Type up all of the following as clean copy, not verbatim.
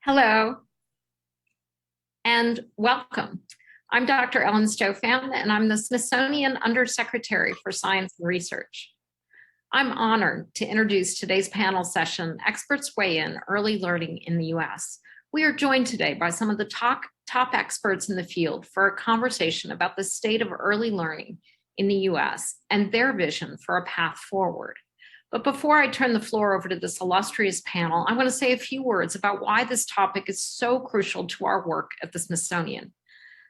Hello and welcome. I'm Dr. Ellen Stofan, and I'm the Smithsonian Undersecretary for Science and Research. I'm honored to introduce today's panel session, Experts Weigh In, Early Learning in the U.S. We are joined today by some of the top experts in the field for a conversation about the state of early learning in the U.S. and their vision for a path forward. But before I turn the floor over to this illustrious panel, I want to say a few words about why this topic is so crucial to our work at the Smithsonian.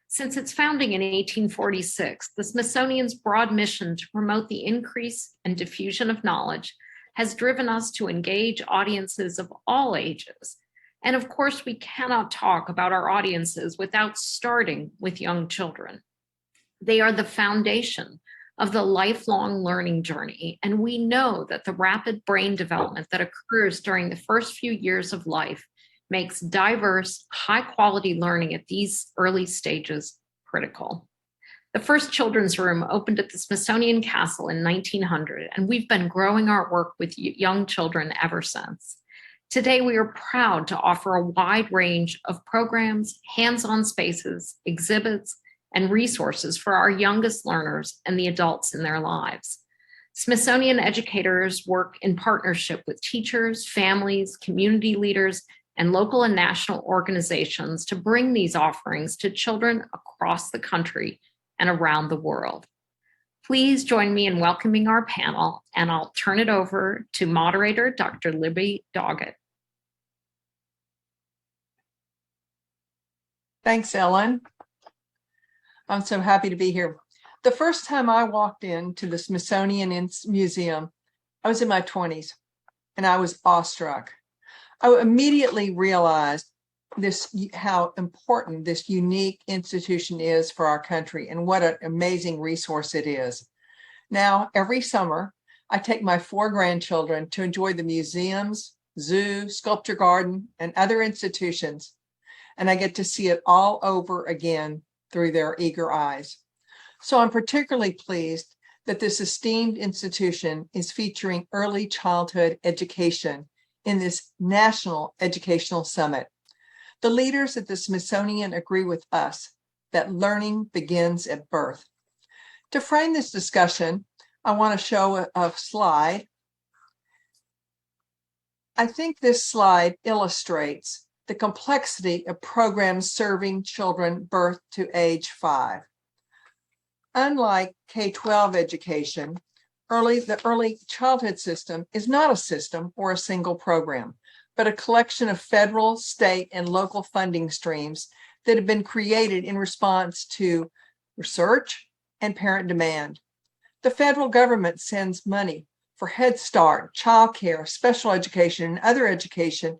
Since its founding in 1846, the Smithsonian's broad mission to promote the increase and diffusion of knowledge has driven us to engage audiences of all ages. And of course, we cannot talk about our audiences without starting with young children. They are the foundation of the lifelong learning journey, and we know that the rapid brain development that occurs during the first few years of life makes diverse, high-quality learning at these early stages critical. The first children's room opened at the Smithsonian Castle in 1900, and we've been growing our work with young children ever since. Today, we are proud to offer a wide range of programs, hands-on spaces, exhibits, and resources for our youngest learners and the adults in their lives. Smithsonian educators work in partnership with teachers, families, community leaders, and local and national organizations to bring these offerings to children across the country and around the world. Please join me in welcoming our panel, and I'll turn it over to moderator, Dr. Libby Doggett. Thanks, Ellen. I'm so happy to be here. The first time I walked into the Smithsonian Museum, I was in my 20s, and I was awestruck. I immediately realized how important this unique institution is for our country and what an amazing resource it is. Now, every summer, I take my 4 grandchildren to enjoy the museums, zoo, sculpture garden, and other institutions, and I get to see it all over again through their eager eyes. So I'm particularly pleased that this esteemed institution is featuring early childhood education in this National Educational Summit. The leaders at the Smithsonian agree with us that learning begins at birth. To frame this discussion, I want to show a slide. I think this slide illustrates the complexity of programs serving children birth to age 5. Unlike K-12 education, the early childhood system is not a system or a single program, but a collection of federal, state, and local funding streams that have been created in response to research and parent demand. The federal government sends money for Head Start, childcare, special education, and other education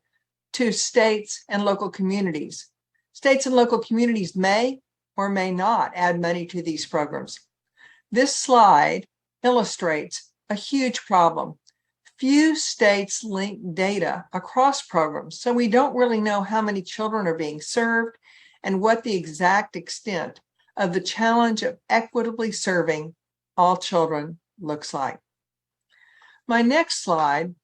to states and local communities. States and local communities may or may not add money to these programs. This slide illustrates a huge problem. Few states link data across programs, so we don't really know how many children are being served and what the exact extent of the challenge of equitably serving all children looks like. My next slide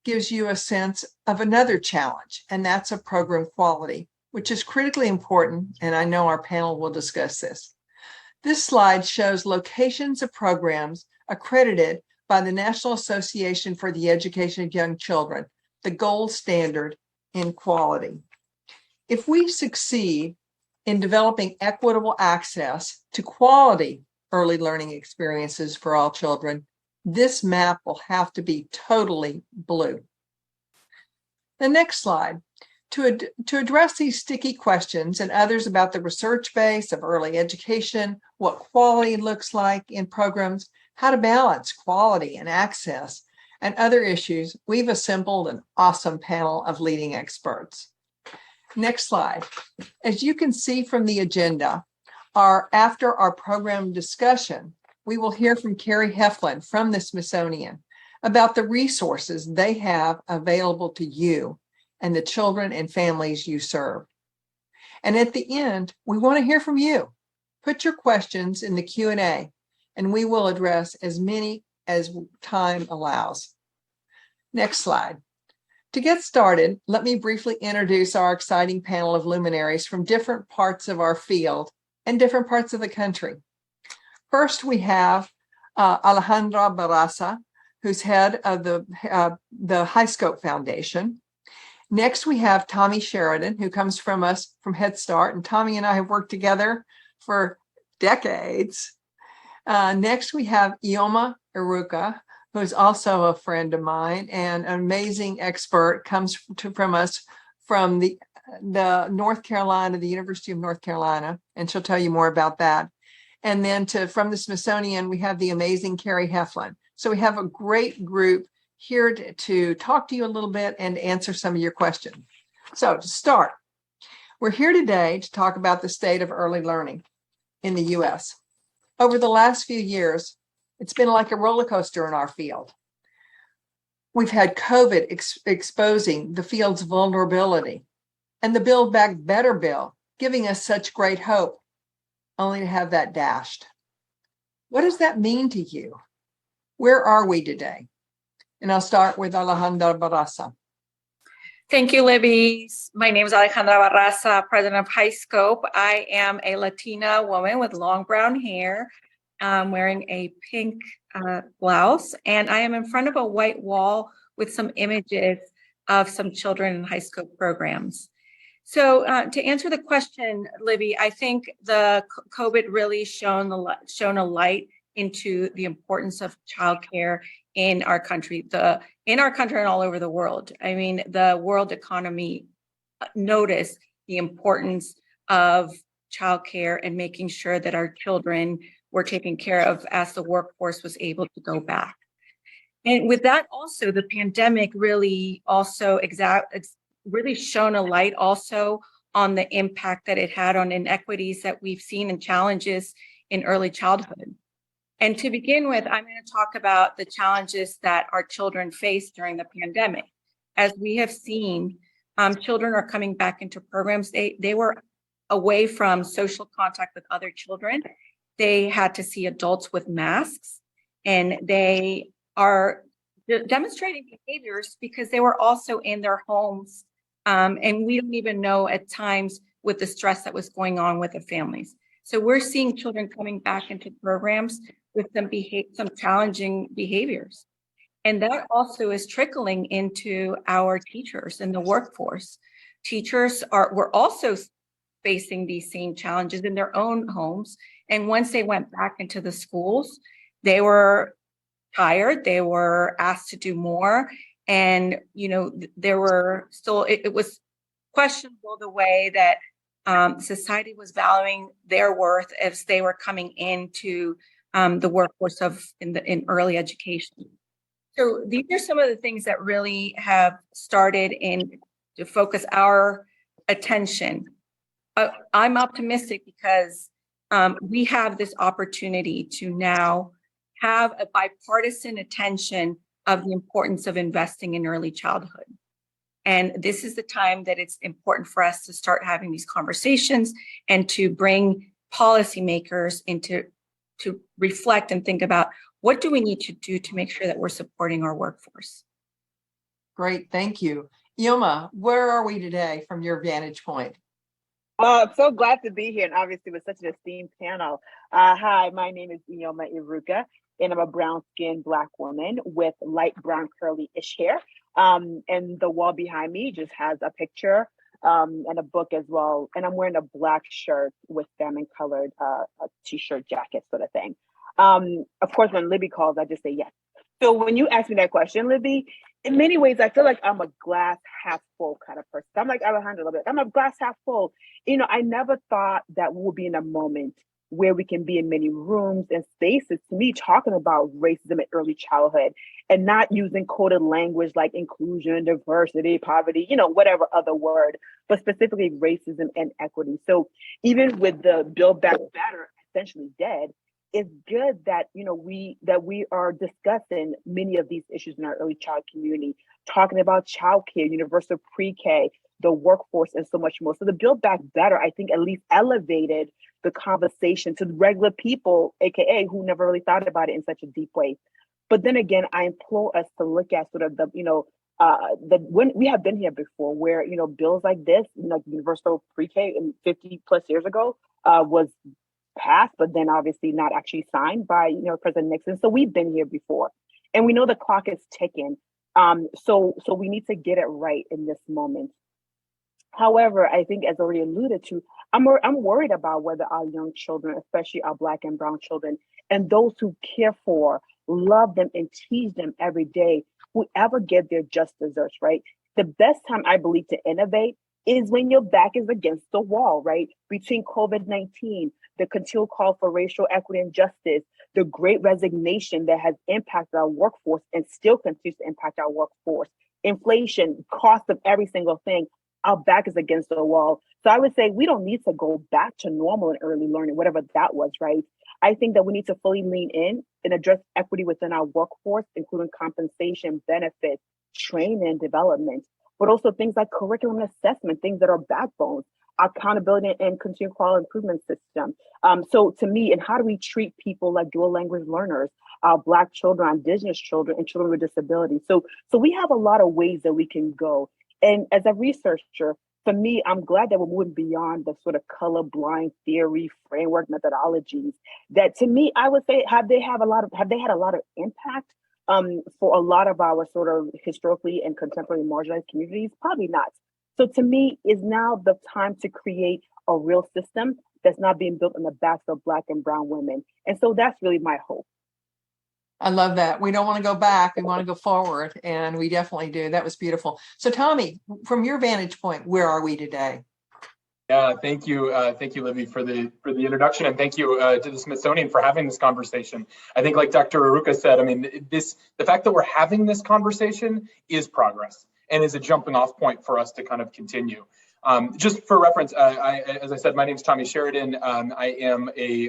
gives you a sense of another challenge, and that's a program quality, which is critically important, and I know our panel will discuss this. This slide shows locations of programs accredited by the National Association for the Education of Young Children, the gold standard in quality. If we succeed in developing equitable access to quality early learning experiences for all children, this map will have to be totally blue. The next slide. To address these sticky questions and others about the research base of early education, what quality looks like in programs, how to balance quality and access, and other issues, we've assembled an awesome panel of leading experts. Next slide. As you can see from the agenda, after our program discussion, we will hear from Carrie Heflin from the Smithsonian about the resources they have available to you and the children and families you serve. And at the end, we want to hear from you. Put your questions in the Q&A, and we will address as many as time allows. Next slide. To get started, let me briefly introduce our exciting panel of luminaries from different parts of our field and different parts of the country. First, we have Alejandra Barraza, who's head of the HighScope Foundation. Next, we have Tommy Sheridan, who comes from us from Head Start, and Tommy and I have worked together for decades. Next, we have Iheoma Iruka, who's also a friend of mine and an amazing expert, comes from us from the North Carolina, the University of North Carolina, and she'll tell you more about that. And then from the Smithsonian, we have the amazing Carrie Heflin. So we have a great group here to talk to you a little bit and answer some of your questions. So to start, we're here today to talk about the state of early learning in the US. Over the last few years, it's been like a roller coaster in our field. We've had COVID exposing the field's vulnerability, and the Build Back Better bill giving us such great hope, only to have that dashed. What does that mean to you? Where are we today? And I'll start with Alejandra Barraza. Thank you, Libby. My name is Alejandra Barraza, president of HighScope. I am a Latina woman with long brown hair, wearing a pink blouse, and I am in front of a white wall with some images of some children in HighScope programs. So to answer the question, Libby, I think the COVID really shone a light into the importance of childcare in our country, and all over the world. I mean, the world economy noticed the importance of childcare and making sure that our children were taken care of as the workforce was able to go back. And with that, also the pandemic really also really shone a light also on the impact that it had on inequities that we've seen and challenges in early childhood. And to begin with, I'm going to talk about the challenges that our children face during the pandemic. As we have seen, children are coming back into programs. They were away from social contact with other children. They had to see adults with masks, and they are demonstrating behaviors because they were also in their homes. And we don't even know at times with the stress that was going on with the families. So we're seeing children coming back into programs with some challenging behaviors. And that also is trickling into our teachers in the workforce. Teachers were also facing these same challenges in their own homes. And once they went back into the schools, they were tired, they were asked to do more. And, there were still, it was questionable the way that society was valuing their worth as they were coming into the workforce in early education. So these are some of the things that really have started to focus our attention. I'm optimistic because we have this opportunity to now have a bipartisan attention of the importance of investing in early childhood. And this is the time that it's important for us to start having these conversations and to bring policymakers to reflect and think about what do we need to do to make sure that we're supporting our workforce. Great, thank you. Iheoma, where are we today from your vantage point? I'm so glad to be here, and obviously with such an esteemed panel. Hi, my name is Iheoma Iruka, and I'm a brown-skinned Black woman with light brown curly-ish hair. And the wall behind me just has a picture and a book as well. And I'm wearing a Black shirt with salmon-colored t-shirt jacket sort of thing. Of course, when Libby calls, I just say yes. So when you ask me that question, Libby, in many ways, I feel like I'm a glass half full kind of person. I'm like Alejandra a little bit. I'm a glass half full. I never thought that we would be in a moment where we can be in many rooms and spaces, to me, talking about racism in early childhood and not using coded language like inclusion, diversity, poverty, whatever other word, but specifically racism and equity. So even with the Build Back Better essentially dead, it's good that we are discussing many of these issues in our early child community, talking about childcare, universal pre-K, the workforce, and so much more. So the Build Back Better, I think, at least elevated the conversation to regular people, aka who never really thought about it in such a deep way. But then again, I implore us to look at sort of the when we have been here before, where bills like this, like universal pre-K, and 50 plus years ago, was passed, but then obviously not actually signed by President Nixon. So we've been here before, and we know the clock is ticking. So we need to get it right in this moment. However, I think, as already alluded to, I'm worried about whether our young children, especially our Black and Brown children, and those who care for, love them, and teach them every day, will ever get their just desserts, right? The best time, I believe, to innovate is when your back is against the wall, right? Between COVID-19, the continual call for racial equity and justice, the great resignation that has impacted our workforce and still continues to impact our workforce, inflation, cost of every single thing, our back is against the wall. So I would say we don't need to go back to normal in early learning, whatever that was, right? I think that we need to fully lean in and address equity within our workforce, including compensation, benefits, training, and development, but also things like curriculum assessment, things that are backbones, accountability and continued quality improvement system. So to me, and how do we treat people like dual language learners, our Black children, our Indigenous children, and children with disabilities? So we have a lot of ways that we can go. And as a researcher, for me, I'm glad that we're moving beyond the sort of colorblind theory framework methodologies that, to me, I would say, have they had a lot of impact for a lot of our sort of historically and contemporary marginalized communities? Probably not. So to me, is now the time to create a real system that's not being built on the backs of Black and Brown women. And so that's really my hope. I love that. We don't want to go back. We want to go forward. And we definitely do. That was beautiful. So Tommy, from your vantage point, where are we today? Yeah, thank you, Libby, for the introduction, and thank you to the Smithsonian for having this conversation. I think, like Dr. Iruka said, I mean, the fact that we're having this conversation is progress and is a jumping off point for us to kind of continue. Just for reference, as I said, my name is Tommy Sheridan. I am a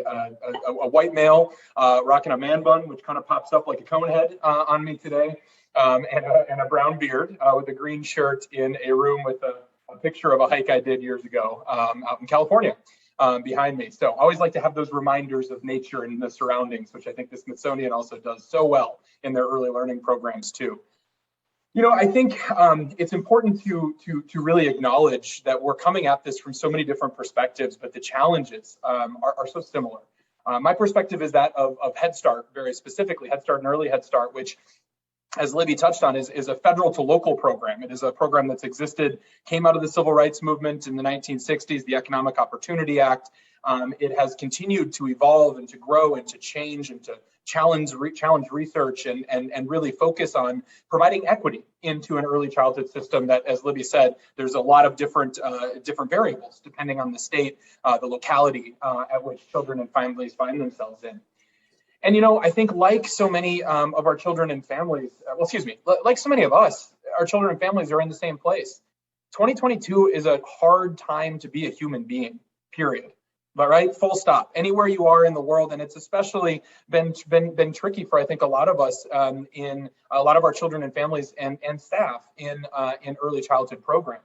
white male rocking a man bun, which kind of pops up like a cone head on me today, and a brown beard with a green shirt in a room with a picture of a hike I did years ago out in California behind me. So I always like to have those reminders of nature and the surroundings, which I think the Smithsonian also does so well in their early learning programs too. I think it's important to really acknowledge that we're coming at this from so many different perspectives, but the challenges are so similar. My perspective is that of Head Start, very specifically, Head Start and Early Head Start, which, as Libby touched on, is a federal to local program. It is a program that's existed, came out of the civil rights movement in the 1960s, the Economic Opportunity Act. It has continued to evolve and to grow and to change and to challenge research and really focus on providing equity into an early childhood system that, as Libby said, there's a lot of different variables depending on the state, the locality at which children and families find themselves in. And, I think like so many of our children and families, like so many of us, our children and families are in the same place. 2022 is a hard time to be a human being, period. But right, full stop. Anywhere you are in the world, and it's especially been tricky for, I think, a lot of us in a lot of our children and families and staff in early childhood programs.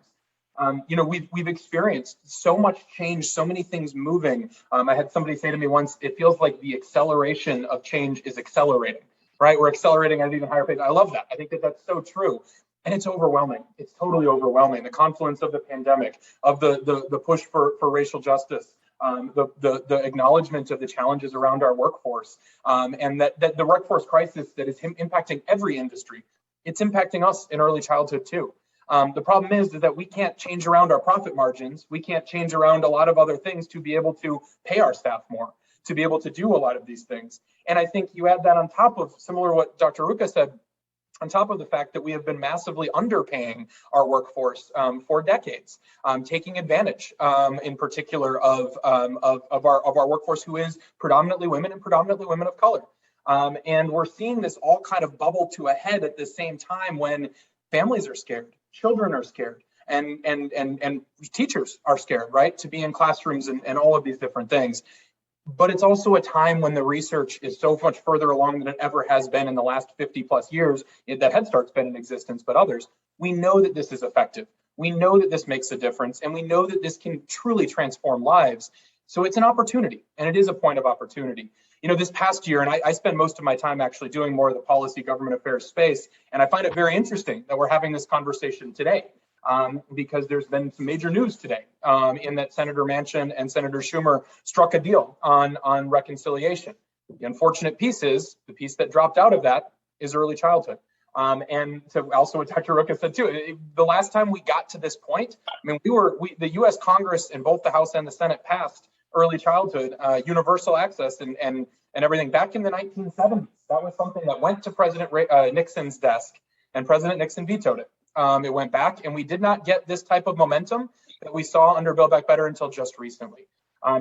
We've experienced so much change, so many things moving. I had somebody say to me once, it feels like the acceleration of change is accelerating, right? We're accelerating at an even higher pace. I love that. I think that that's so true. And it's overwhelming. It's totally overwhelming. The confluence of the pandemic, of the push for racial justice, the acknowledgement of the challenges around our workforce, and that the workforce crisis that is impacting every industry, it's impacting us in early childhood too. The problem is that we can't change around our profit margins. We can't change around a lot of other things to be able to pay our staff more, to be able to do a lot of these things. And I think you add that on top of, similar to what Dr. Iruka said, on top of the fact that we have been massively underpaying our workforce for decades, taking advantage, in particular, of our workforce, who is predominantly women and predominantly women of color. And we're seeing this all kind of bubble to a head at the same time when families are scared, children are scared, and teachers are scared, right, to be in classrooms and all of these different things. But it's also a time when the research is so much further along than it ever has been in the last 50 plus years that Head Start's been in existence, but others. We know that this is effective. We know that this makes a difference, and we know that this can truly transform lives. So it's an opportunity, and it is a point of opportunity. This past year, and I spend most of my time actually doing more of the policy government affairs space, and I find it very interesting that we're having this conversation today, because there's been some major news today in that Senator Manchin and Senator Schumer struck a deal on reconciliation. The unfortunate piece is, the piece that dropped out of that is early childhood. And to also what Dr. Iruka said too, the last time we got to this point, the US Congress in both the House and the Senate passed early childhood universal access and everything back in the 1970s. That was something that went to President Nixon's desk, and President Nixon vetoed it. It went back, and we did not get this type of momentum that we saw under Build Back Better until just recently.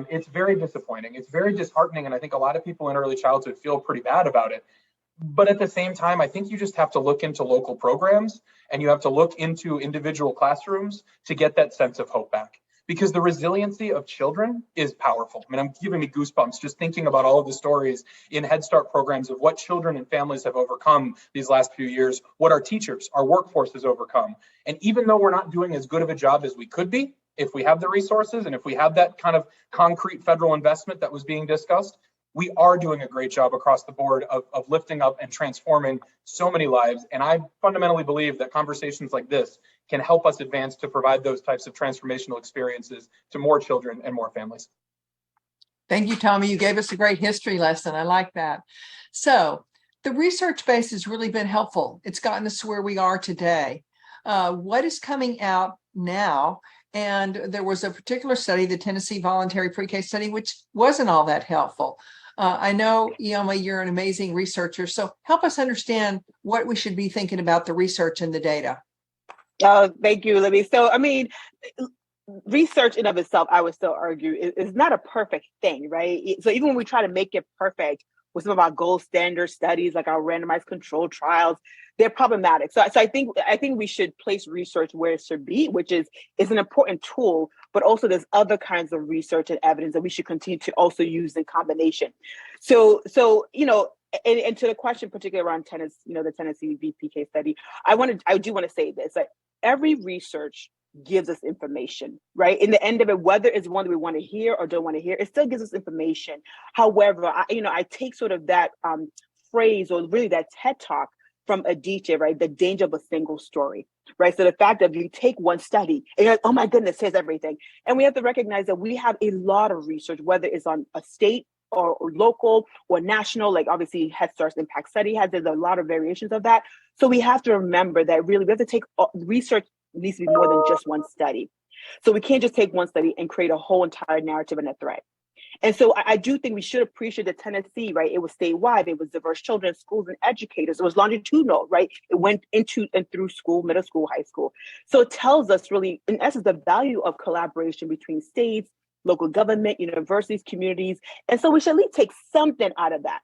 It's very disappointing. It's very disheartening, and I think a lot of people in early childhood feel pretty bad about it. But at the same time, I think you just have to look into local programs, and you have to look into individual classrooms to get that sense of hope back. Because the resiliency of children is powerful. I'm giving me goosebumps just thinking about all of the stories in Head Start programs of what children and families have overcome these last few years, what our teachers, our workforce has overcome. And even though we're not doing as good of a job as we could be, if we have the resources and if we have that kind of concrete federal investment that was being discussed, we are doing a great job across the board of lifting up and transforming so many lives. And I fundamentally believe that conversations like this can help us advance to provide those types of transformational experiences to more children and more families. Thank you, Tommy. You gave us a great history lesson. I like that. So the research base has really been helpful. It's gotten us to where we are today. What is coming out now? And there was a particular study, the Tennessee Voluntary Pre-K study, which wasn't all that helpful. I know, Iheoma, you're an amazing researcher. So help us understand what we should be thinking about the research and the data. Thank you, Libby. So, research in of itself, I would still argue, is not a perfect thing, right? So even when we try to make it perfect with some of our gold standard studies, like our randomized controlled trials, they're problematic. So I think we should place research where it should be, which is an important tool, but also there's other kinds of research and evidence that we should continue to also use in combination. So and to the question, particularly around the Tennessee VPK study, I do want to say this: like, every research gives us information, right? In the end of it, whether it's one that we want to hear or don't want to hear, it still gives us information. However, I take sort of that phrase, or really that TED talk from Aditya, right? The danger of a single story, right? So the fact that you take one study and you're like, oh my goodness, here's everything. And we have to recognize that we have a lot of research, whether it's on a state or local or national, like obviously Head Start's impact study there's a lot of variations of that. So we have to remember that really we have to take research needs to be more than just one study. So we can't just take one study and create a whole entire narrative and a thread. And so I do think we should appreciate that Tennessee, right? It was statewide, it was diverse children, schools, and educators. It was longitudinal, right? It went into and through school, middle school, high school. So it tells us really, in essence, the value of collaboration between states, local government, universities, communities. And so we should at least take something out of that.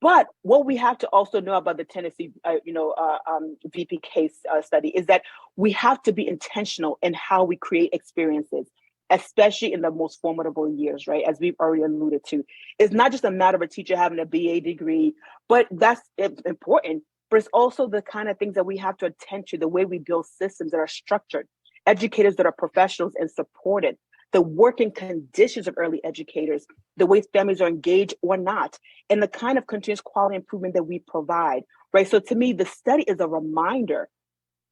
But what we have to also know about the Tennessee, VPK study is that we have to be intentional in how we create experiences, especially in the most formidable years, right? As we've already alluded to. It's not just a matter of a teacher having a BA degree, but that's important. But it's also the kind of things that we have to attend to, the way we build systems that are structured, educators that are professionals and supported, the working conditions of early educators, the way families are engaged or not, and the kind of continuous quality improvement that we provide, right? So to me, the study is a reminder,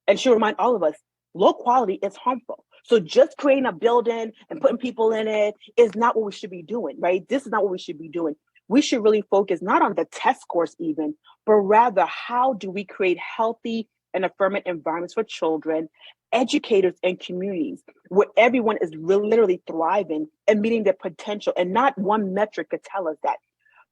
and should remind all of us, low quality is harmful. So just creating a building and putting people in it is not what we should be doing, right? This is not what we should be doing. We should really focus not on the test scores even, but rather how do we create healthy and affirming environments for children, educators, and communities where everyone is literally thriving and meeting their potential. And not one metric could tell us that.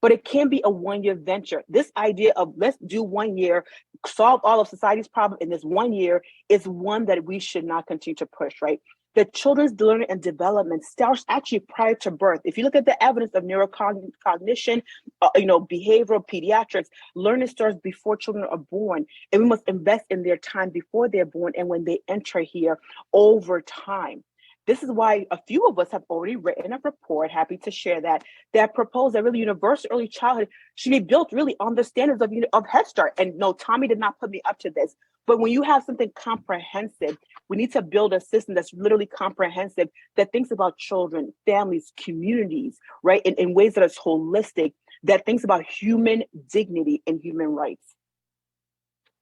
But it can be a one-year venture. This idea of let's do 1 year, solve all of society's problems in this 1 year is one that we should not continue to push, right? The children's learning and development starts actually prior to birth. If you look at the evidence of neurocognition, behavioral, pediatrics, learning starts before children are born. And we must invest in their time before they're born and when they enter here over time. This is why a few of us have already written a report, happy to share that proposed that really universal early childhood should be built really on the standards of Head Start. And no, Tommy did not put me up to this. But when you have something comprehensive, we need to build a system that's literally comprehensive, that thinks about children, families, communities, right? In ways that is holistic, that thinks about human dignity and human rights.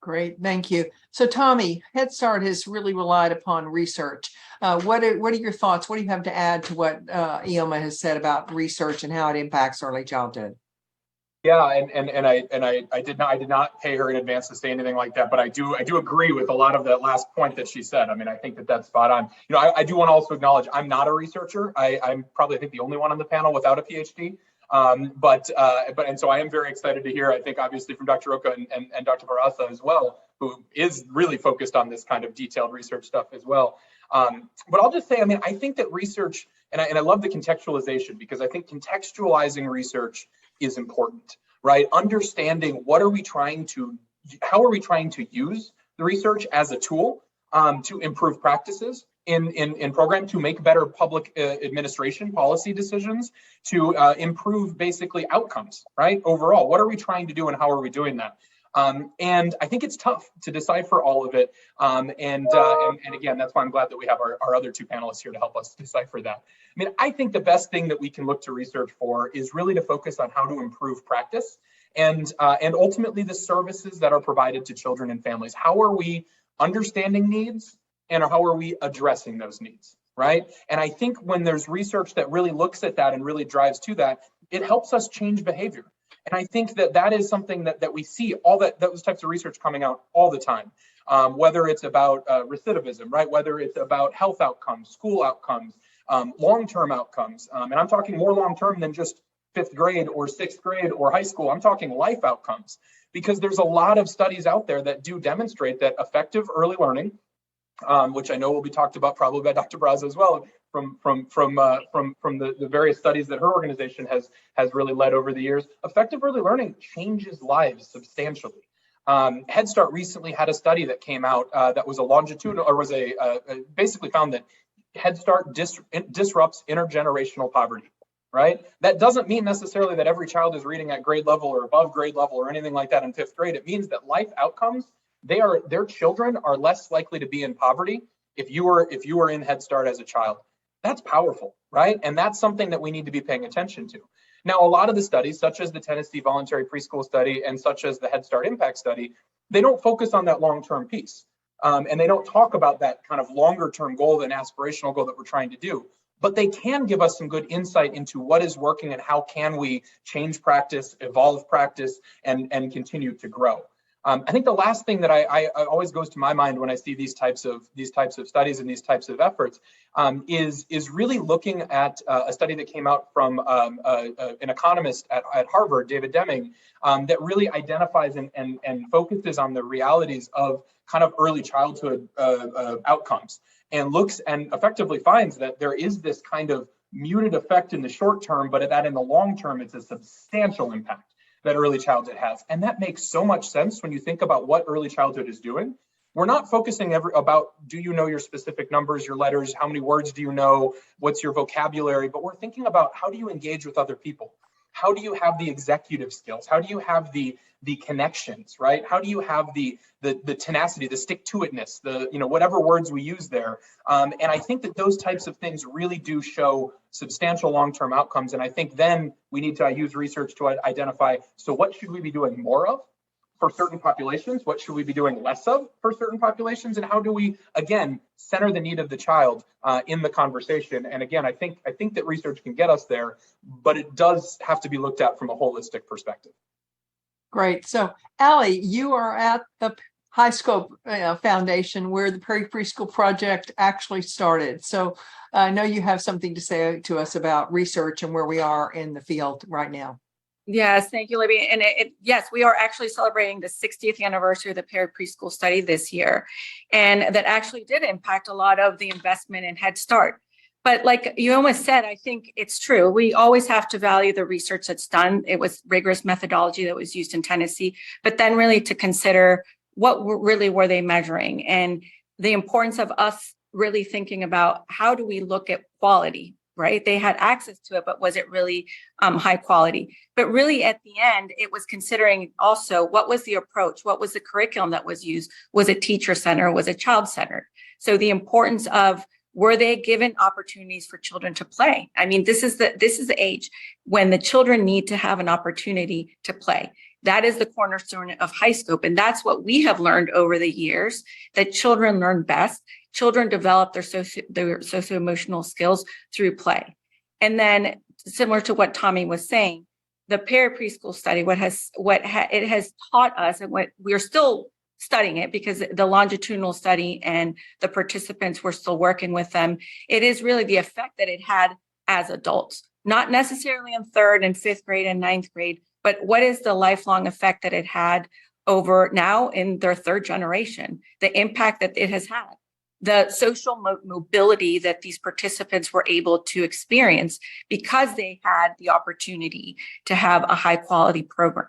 Great, thank you. So Tommy, Head Start has really relied upon research. What are your thoughts? What do you have to add to what Iheoma has said about research and how it impacts early childhood? Yeah, and I did not pay her in advance to say anything like that, but I do agree with a lot of that last point that she said. I mean, I think that that's spot on. You know, I do want to also acknowledge I'm not a researcher. I'm probably, I think, the only one on the panel without a PhD. And so I am very excited to hear, I think, obviously from Dr. Iruka and Dr. Barraza as well, who is really focused on this kind of detailed research stuff as well. But I'll just say, I mean, I think that research, and I love the contextualization, because I think contextualizing research is important, right? Understanding how are we trying to use the research as a tool to improve practices in program, to make better public administration policy decisions, to improve basically outcomes, right? Overall, what are we trying to do and how are we doing that? And I think it's tough to decipher all of it. And again, that's why I'm glad that we have our other two panelists here to help us decipher that. I mean, I think the best thing that we can look to research for is really to focus on how to improve practice and ultimately the services that are provided to children and families. How are we understanding needs and how are we addressing those needs, right? And I think when there's research that really looks at that and really drives to that, it helps us change behavior. And I think that that is something that we see those types of research coming out all the time, whether it's about recidivism, right? Whether it's about health outcomes, school outcomes, long-term outcomes. And I'm talking more long-term than just 5th grade or 6th grade or high school. I'm talking life outcomes, because there's a lot of studies out there that do demonstrate that effective early learning, which I know will be talked about probably by Dr. Barraza as well, from the various studies that her organization has really led over the years. Effective early learning changes lives substantially. Head Start recently had a study that came out that was a longitudinal, or was basically found that Head Start disrupts intergenerational poverty, right? That doesn't mean necessarily that every child is reading at grade level or above grade level or anything like that in 5th grade. It means that life outcomes, their children are less likely to be in poverty if you were in Head Start as a child. That's powerful, right? And that's something that we need to be paying attention to. Now, a lot of the studies, such as the Tennessee Voluntary Preschool Study and such as the Head Start Impact Study, they don't focus on that long-term piece. And they don't talk about that kind of longer-term goal and aspirational goal that we're trying to do. But they can give us some good insight into what is working and how can we change practice, evolve practice, and continue to grow. I think the last thing that I always goes to my mind when I see these types of studies and these types of efforts is really looking at a study that came out from an economist at Harvard, David Deming, that really identifies and focuses on the realities of kind of early childhood outcomes, and looks and effectively finds that there is this kind of muted effect in the short term, but that in the long term, it's a substantial impact that early childhood has. And that makes so much sense when you think about what early childhood is doing. We're not focusing about, do you know your specific numbers, your letters, how many words do you know, what's your vocabulary, but we're thinking about how do you engage with other people? How do you have the executive skills? How do you have the connections, right? How do you have the tenacity, the stick-to-itness, whatever words we use there. And I think that those types of things really do show substantial long-term outcomes. And I think then we need to use research to identify, so what should we be doing more of for certain populations? What should we be doing less of for certain populations? And how do we, again, center the need of the child in the conversation? And again, I think that research can get us there, but it does have to be looked at from a holistic perspective. Great. So, Allie, you are at the HighScope Foundation, where the Preschool Project actually started. So I know you have something to say to us about research and where we are in the field right now. Yes, thank you, Libby. And yes, we are actually celebrating the 60th anniversary of the Paired Preschool Study this year. And that actually did impact a lot of the investment in Head Start. But like you almost said, I think it's true. We always have to value the research that's done. It was rigorous methodology that was used in Tennessee, but then really to consider what really were they measuring, and the importance of us really thinking about how do we look at quality, right? They had access to it, but was it really high quality? But really at the end, it was considering also what was the approach? What was the curriculum that was used? Was it teacher-centered? Was it child-centered? So the importance of Were they given opportunities for children to play? I mean, this is the age when the children need to have an opportunity to play. That is the cornerstone of HighScope. And that's what we have learned over the years, that children learn best. Children develop their socio-emotional skills through play. And then, similar to what Tommy was saying, the preschool study, it has taught us, and what we're still studying it because the longitudinal study and the participants, we're still working with them. It is really the effect that it had as adults, not necessarily in 3rd and 5th grade and 9th grade, but what is the lifelong effect that it had over now in their 3rd generation, the impact that it has had, the social mobility that these participants were able to experience because they had the opportunity to have a high quality program.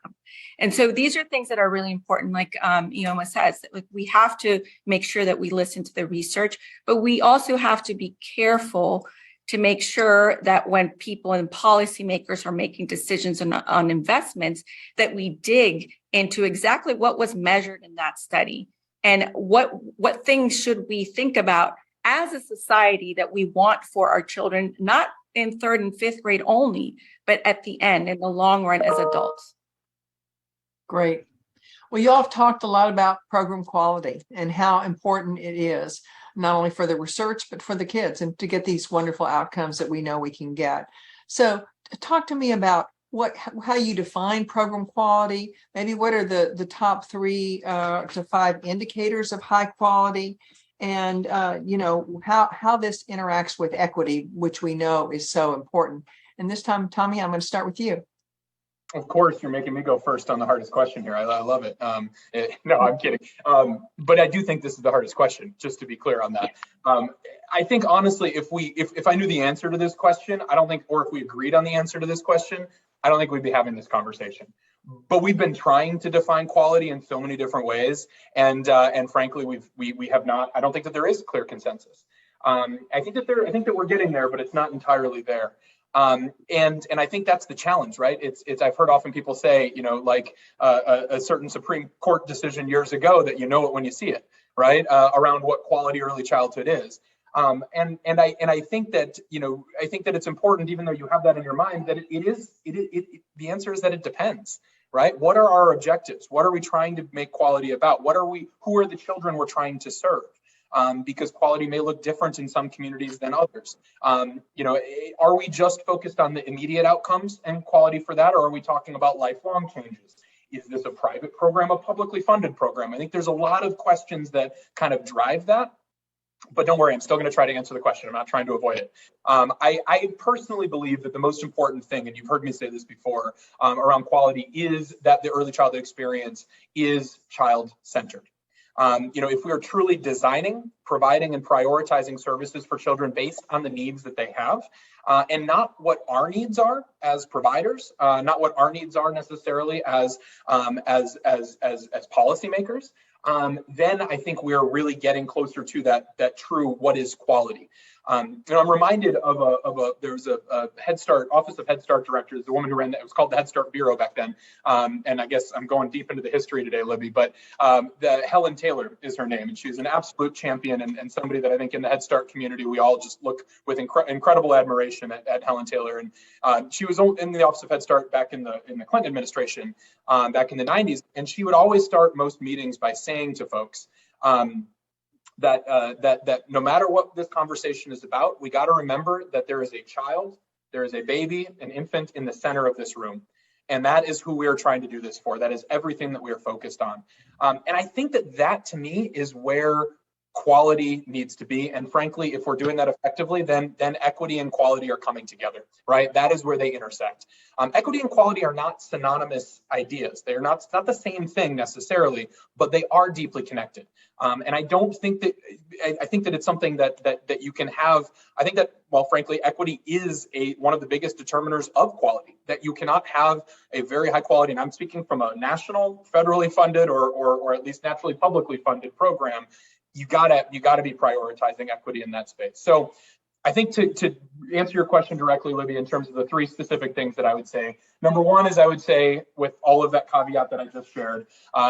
And so these are things that are really important, like Iheoma says, that we have to make sure that we listen to the research, but we also have to be careful to make sure that when people and policymakers are making decisions on investments, that we dig into exactly what was measured in that study and what things should we think about as a society that we want for our children, not in 3rd and 5th grade only, but at the end, in the long run as adults. Great. Well, you all have talked a lot about program quality and how important it is, not only for the research, but for the kids and to get these wonderful outcomes that we know we can get. So talk to me about how you define program quality, maybe what are the top 3 to 5 indicators of high quality, and how this interacts with equity, which we know is so important. And this time, Tommy, I'm going to start with you. Of course, you're making me go first on the hardest question here. I love it. No, I'm kidding. But I do think this is the hardest question, just to be clear on that. I think, honestly, if I knew the answer to this question, I don't think, or if we agreed on the answer to this question, I don't think we'd be having this conversation. But we've been trying to define quality in so many different ways. And frankly, we have not, I don't think that there is clear consensus. I think that we're getting there, but it's not entirely there. And I think that's the challenge, right? It's I've heard often people say, like a certain Supreme Court decision years ago that you know it when you see it, right? Around what quality early childhood is. And I think that, I think that it's important, even though you have that in your mind, that the answer is that it depends, right? What are our objectives? What are we trying to make quality about? Who are the children we're trying to serve? Because quality may look different in some communities than others. Are we just focused on the immediate outcomes and quality for that, or are we talking about lifelong changes? Is this a private program, a publicly funded program? I think there's a lot of questions that kind of drive that. But don't worry, I'm still going to try to answer the question. I'm not trying to avoid it. I personally believe that the most important thing, and you've heard me say this before, around quality is that the early childhood experience is child-centered. If we are truly designing, providing, and prioritizing services for children based on the needs that they have, and not what our needs are as providers, not what our needs are necessarily as policymakers, then I think we are really getting closer to that true what is quality. I'm reminded of there's a Head Start, Office of Head Start Directors, the woman who ran that, it was called the Head Start Bureau back then. And I guess I'm going deep into the history today, Libby, but Helen Taylor is her name, and she's an absolute champion and somebody that I think in the Head Start community, we all just look with incredible admiration at Helen Taylor. And she was in the Office of Head Start back in the Clinton administration, back in the 90s. And she would always start most meetings by saying to folks, that no matter what this conversation is about, we got to remember that there is a child, there is a baby, an infant in the center of this room. And that is who we are trying to do this for. That is everything that we are focused on. And I think that to me is where quality needs to be. And frankly, if we're doing that effectively, then equity and quality are coming together, right? That is where they intersect. Equity and quality are not synonymous ideas. They're not the same thing necessarily, but they are deeply connected. And I don't think that, I think that it's something that you can have. I think that, well, frankly, equity is one of the biggest determiners of quality, that you cannot have a very high quality, and I'm speaking from a national, federally funded, or at least naturally publicly funded program. You gotta be prioritizing equity in that space. So I think to answer your question directly, Libby, in terms of the three specific things that I would say, number one is I would say, with all of that caveat that I just shared,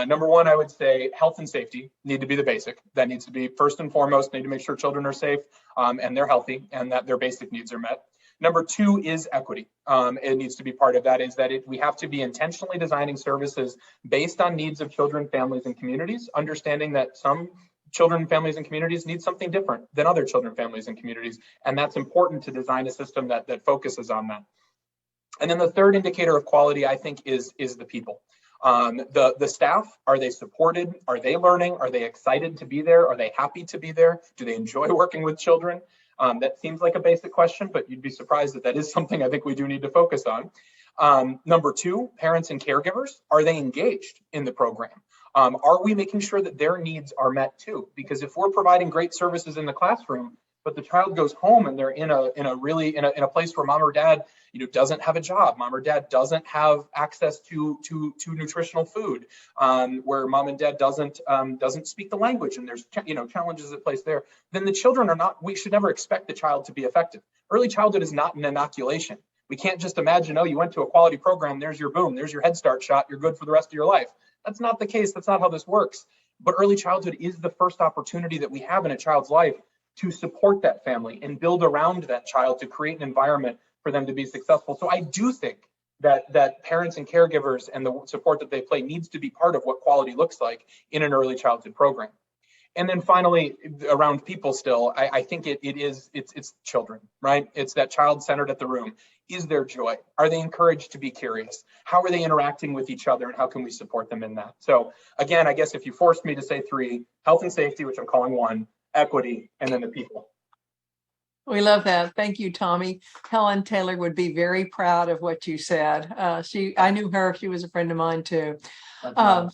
number one, I would say health and safety need to be the basic. That needs to be first and foremost, need to make sure children are safe and they're healthy and that their basic needs are met. Number two is equity. It needs to be part of that, is that we have to be intentionally designing services based on needs of children, families, and communities, understanding that some children, families, and communities need something different than other children, families, and communities. And that's important to design a system that focuses on that. And then the third indicator of quality, I think, is the people. The staff, are they supported? Are they learning? Are they excited to be there? Are they happy to be there? Do they enjoy working with children? That seems like a basic question, but you'd be surprised that is something I think we do need to focus on. Number two, parents and caregivers, are they engaged in the program? Are we making sure that their needs are met too? Because if we're providing great services in the classroom, but the child goes home and they're in a place where mom or dad, doesn't have a job, mom or dad doesn't have access to nutritional food, where mom and dad doesn't speak the language, and there's challenges at place there, then the children are not. We should never expect the child to be effective. Early childhood is not an inoculation. We can't just imagine, oh, you went to a quality program, there's your boom, there's your Head Start shot, you're good for the rest of your life. That's not the case. That's not how this works. But early childhood is the first opportunity that we have in a child's life to support that family and build around that child to create an environment for them to be successful. So I do think that parents and caregivers and the support that they play needs to be part of what quality looks like in an early childhood program. And then finally, around people still, I think it's children, right? It's that child centered at the room. Is there joy? Are they encouraged to be curious? How are they interacting with each other, and how can we support them in that? So again, I guess if you forced me to say three, health and safety, which I'm calling one, equity, and then the people. We love that. Thank you, Tommy. Helen Taylor would be very proud of what you said. I knew her. She was a friend of mine too.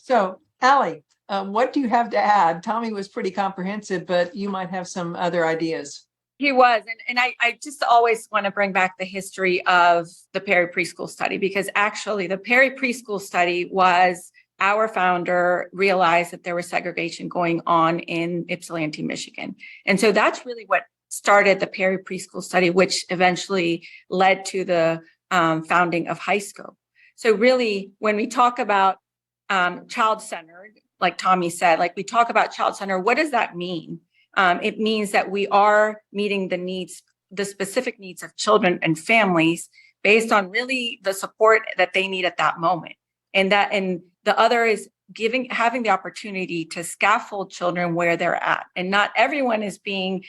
So Allie, what do you have to add? Tommy was pretty comprehensive, but you might have some other ideas. He was. And I just always want to bring back the history of the Perry Preschool Study, because actually the Perry Preschool Study was, our founder realized that there was segregation going on in Ypsilanti, Michigan. And so that's really what started the Perry Preschool Study, which eventually led to the founding of HighScope. So really, when we talk about child-centered, like Tommy said, like we talk about child-centered, what does that mean? It means that we are meeting the needs, the specific needs of children and families based on really the support that they need at that moment. And the other is having the opportunity to scaffold children where they're at. And not everyone is being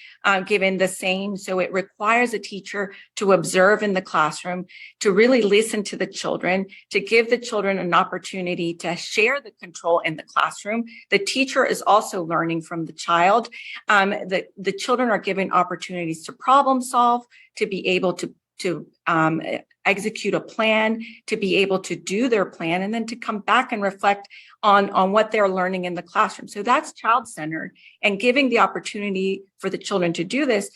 given the same. So it requires a teacher to observe in the classroom, to really listen to the children, to give the children an opportunity to share the control in the classroom. The teacher is also learning from the child. The children are given opportunities to problem solve, to be able to execute a plan, to be able to do their plan, and then to come back and reflect on what they're learning in the classroom. So that's child-centered, and giving the opportunity for the children to do this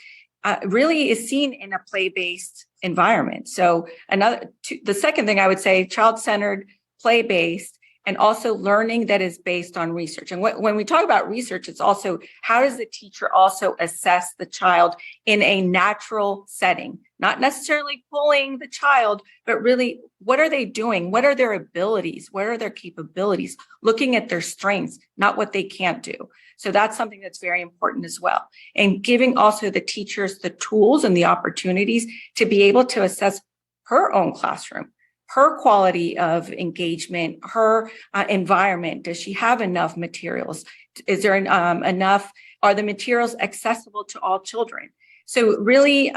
really is seen in a play-based environment. So the second thing I would say, child-centered, play-based, and also learning that is based on research. And when we talk about research, it's also, how does the teacher also assess the child in a natural setting? Not necessarily pulling the child, but really, what are they doing? What are their abilities? What are their capabilities? Looking at their strengths, not what they can't do. So that's something that's very important as well. And giving also the teachers the tools and the opportunities to be able to assess her own classroom, her quality of engagement, her environment. Does she have enough materials? Is there enough? Are the materials accessible to all children? So really,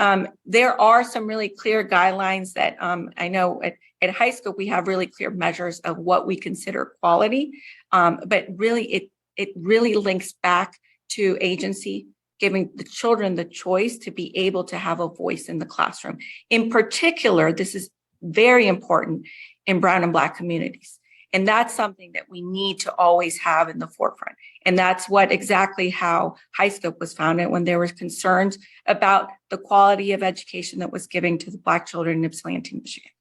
there are some really clear guidelines that I know at HighScope, we have really clear measures of what we consider quality. But really, it really links back to agency, giving the children the choice to be able to have a voice in the classroom. In particular, this is very important in Brown and Black communities. And that's something that we need to always have in the forefront. And that's exactly how HighScope was founded, when there were concerns about the quality of education that was given to the Black children in Ypsilanti, Michigan.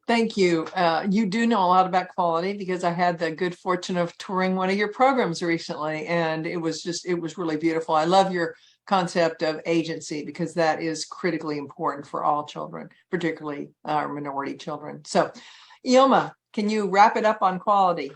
Thank you. You do know a lot about quality, because I had the good fortune of touring one of your programs recently, and it was really beautiful. I love your concept of agency, because that is critically important for all children, particularly our minority children. So, Iheoma, can you wrap it up on quality?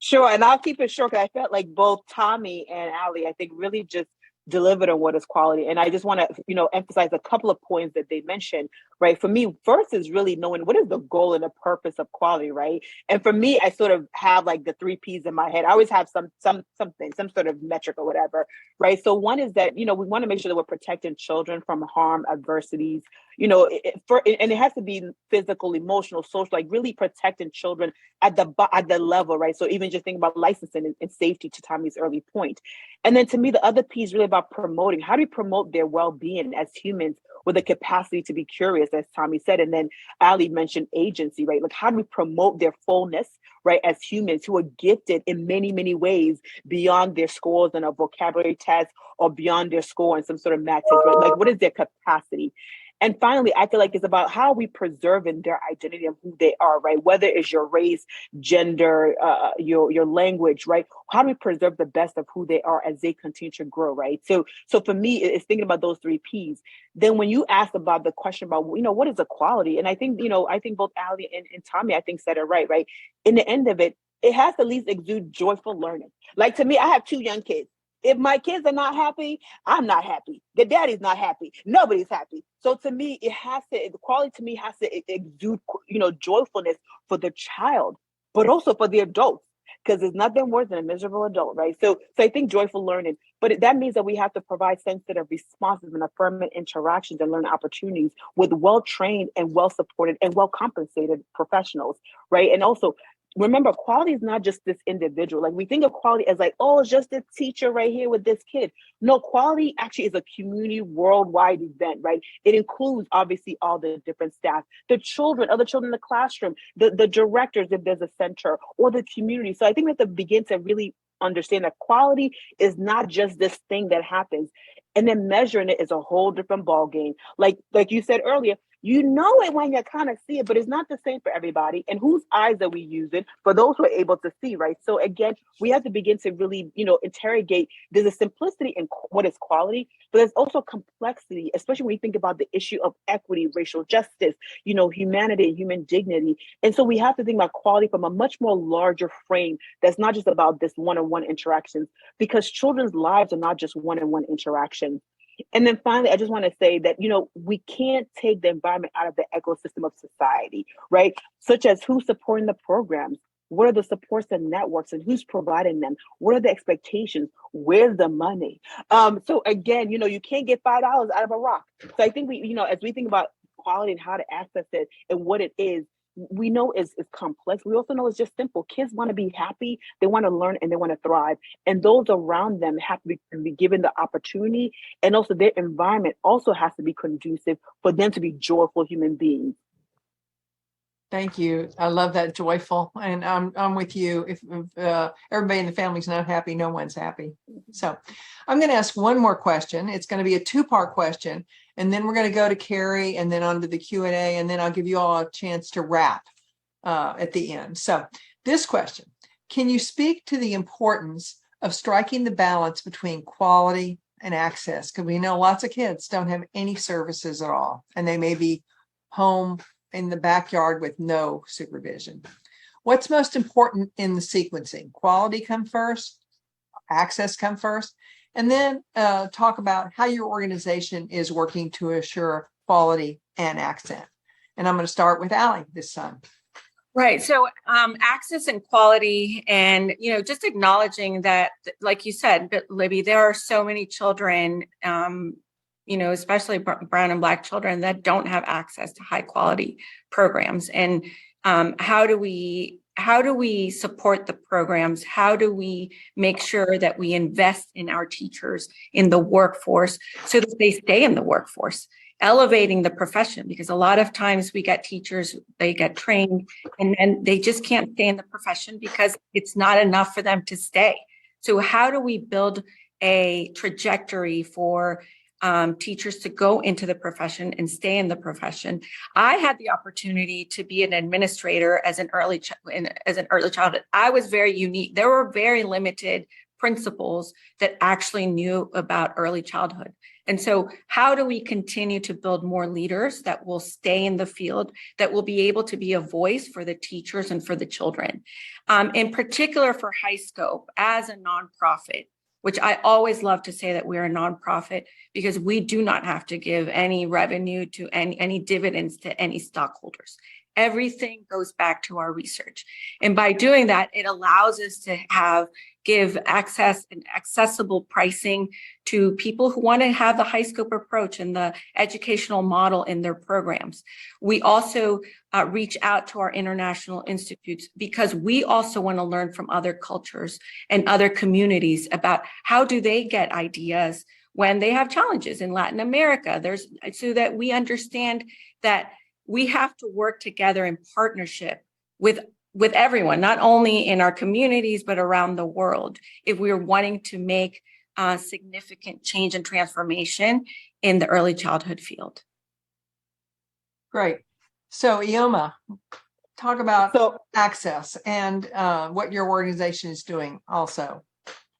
Sure, and I'll keep it short because I felt like both Tommy and Ali, I think, really just delivered on what is quality. And I just want to, emphasize a couple of points that they mentioned, right? For me, first is really knowing what is the goal and the purpose of quality, right? And for me, I sort of have like the 3 Ps in my head. I always have something, some sort of metric or whatever, right? So one is that, we want to make sure that we're protecting children from harm, adversities, and it has to be physical, emotional, social, like really protecting children at the level, right? So even just think about licensing and safety, to Tommy's early point. And then to me, the other piece really about promoting. How do we promote their well-being as humans with the capacity to be curious, as Tommy said? And then Ali mentioned agency, right? Like, how do we promote their fullness, right, as humans who are gifted in many, many ways beyond their scores and a vocabulary test, or beyond their score and some sort of math test, right? Like, what is their capacity? And finally, I feel like it's about how we preserving their identity of who they are, right? Whether it's your race, gender, your language, right? How do we preserve the best of who they are as they continue to grow, right? So for me, it's thinking about those 3 Ps. Then when you ask about the question about, what is equality? And I think, I think both Ali and Tommy, I think, said it right? In the end of it, it has to at least exude joyful learning. Like, to me, I have 2 young kids. If my kids are not happy, I'm not happy. The daddy's not happy. Nobody's happy. So to me, the quality to me has to exude, joyfulness for the child, but also for the adults, because there's nothing worse than a miserable adult, right? So I think joyful learning, but that means that we have to provide sensitive, responsive, and affirming interactions and learning opportunities with well-trained and well-supported and well-compensated professionals, right? And also, remember, quality is not just this individual. Like, we think of quality as like, oh, it's just this teacher right here with this kid. No, quality actually is a community worldwide event, right? It includes obviously all the different staff, the children, other children in the classroom, the directors, if there's a center, or the community. So I think we have to begin to really understand that quality is not just this thing that happens. And then measuring it is a whole different ballgame. Like you said earlier, you know it when you kind of see it, but it's not the same for everybody. And whose eyes are we using for those who are able to see, right? So again, we have to begin to really, interrogate. There's a simplicity in what is quality, but there's also complexity, especially when you think about the issue of equity, racial justice, humanity, human dignity. And so we have to think about quality from a much more larger frame that's not just about this one-on-one interactions, because children's lives are not just one-on-one interactions. And then finally, I just want to say that, we can't take the environment out of the ecosystem of society, right? Such as who's supporting the programs, what are the supports and networks, and who's providing them? What are the expectations? Where's the money? So again, you can't get $5 out of a rock. So I think we, as we think about quality and how to access it and what it is, we know it's complex. We also know it's just simple. Kids want to be happy, they want to learn, and they want to thrive. And those around them have to be given the opportunity, and also their environment also has to be conducive for them to be joyful human beings. Thank you. I love that, joyful. And I'm with you. If everybody in the family's not happy, no one's happy. So I'm going to ask one more question. It's going to be a 2-part question. And then we're going to go to Carrie and then on to the Q&A. And then I'll give you all a chance to wrap at the end. So this question, can you speak to the importance of striking the balance between quality and access? Because we know lots of kids don't have any services at all, and they may be home in the backyard with no supervision. What's most important in the sequencing? Quality come first, access come first, and then talk about how your organization is working to assure quality and access. And I'm going to start with Ali this time. Right. So access and quality, and, just acknowledging that, like you said, Libby, there are so many children, especially brown and Black children, that don't have access to high quality programs. And how do we support the programs? How do we make sure that we invest in our teachers in the workforce so that they stay in the workforce? Elevating the profession, because a lot of times we get teachers, they get trained, and then they just can't stay in the profession because it's not enough for them to stay. So how do we build a trajectory for teachers to go into the profession and stay in the profession? I had the opportunity to be an administrator as an early childhood. I was very unique. There were very limited principals that actually knew about early childhood. And so how do we continue to build more leaders that will stay in the field, that will be able to be a voice for the teachers and for the children? In particular for HighScope as a nonprofit, which I always love to say that we're a nonprofit because we do not have to give any revenue to any dividends to any stockholders. Everything goes back to our research. And by doing that, it allows us to give access and accessible pricing to people who want to have the HighScope approach and the educational model in their programs. We also reach out to our international institutes because we also want to learn from other cultures and other communities about how do they get ideas when they have challenges in Latin America. So that we understand that we have to work together in partnership with everyone, not only in our communities, but around the world, if we're wanting to make significant change and transformation in the early childhood field. Great. So Iheoma, talk about So access and what your organization is doing also.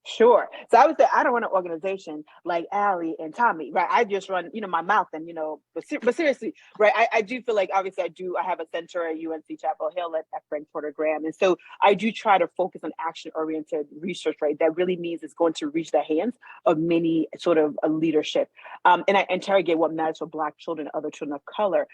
sure. So I would say I don't run an organization like Allie and Tommy, right? I just run, my mouth and, but seriously, right? I do feel like, obviously I have a center at UNC Chapel Hill at Frank Porter Graham. And so I do try to focus on action-oriented research, right? That really means it's going to reach the hands of many sort of leadership. And I interrogate what matters for Black children and other children of color.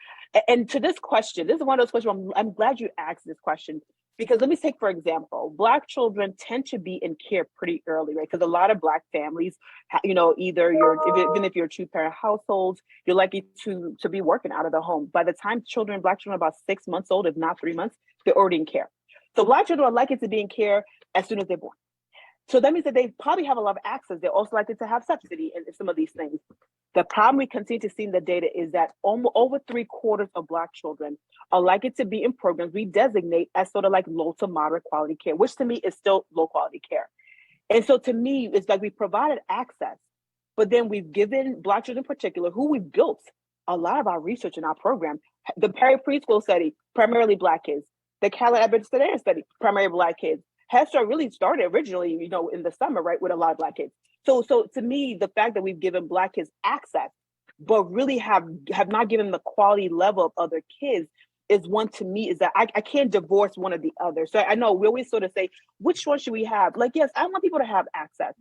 And to this question, this is one of those questions, I'm glad you asked this question. Because let me take, for example, Black children tend to be in care pretty early, right? Because a lot of Black families, either even if you're a two-parent households, you're likely to be working out of the home. By the time Black children are about 6 months old, if not 3 months, they're already in care. So Black children are likely to be in care as soon as they're born. So that means that they probably have a lot of access. They're also likely to have subsidy and some of these things. The problem we continue to see in the data is that over 3/4 of Black children are likely to be in programs we designate as sort of like low to moderate quality care, which to me is still low quality care. And so to me, it's like we provided access, but then we've given Black children in particular, who we've built a lot of our research in our program. The Perry Preschool study, primarily Black kids. The Calais Edwards study, primarily Black kids. Head Start really started originally, in the summer, right, with a lot of Black kids. So to me, the fact that we've given Black kids access, but really have not given the quality level of other kids is one to me is that I can't divorce one of the other. So I know we always sort of say, which one should we have? Like, yes, I want people to have access,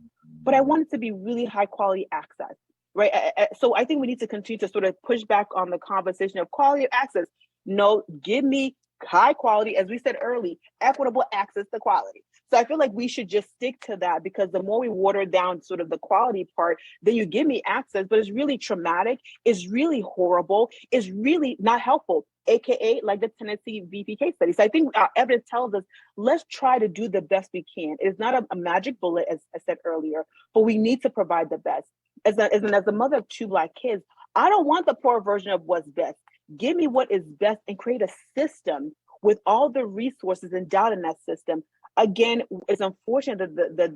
but I want it to be really high quality access, right? So I think we need to continue to sort of push back on the conversation of quality of access. No, give me high quality, as we said early, equitable access to quality. So I feel like we should just stick to that, because the more we water down sort of the quality part, then you give me access, but it's really traumatic, it's really horrible, it's really not helpful, AKA like the Tennessee VPK study. So I think our evidence tells us, let's try to do the best we can. It's not a magic bullet, as I said earlier, but we need to provide the best. As a mother of 2 Black kids, I don't want the poor version of what's best. Give me what is best and create a system with all the resources endowed in that system. Again, it's unfortunate that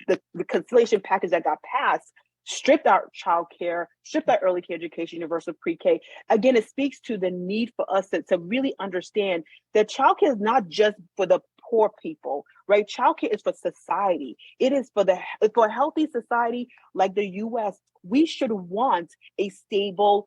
the reconciliation package that got passed stripped out childcare, stripped out early care education, universal pre-K. Again, it speaks to the need for us to really understand that childcare is not just for the poor people, right? Childcare is for society. It is for a healthy society like the US. We should want a stable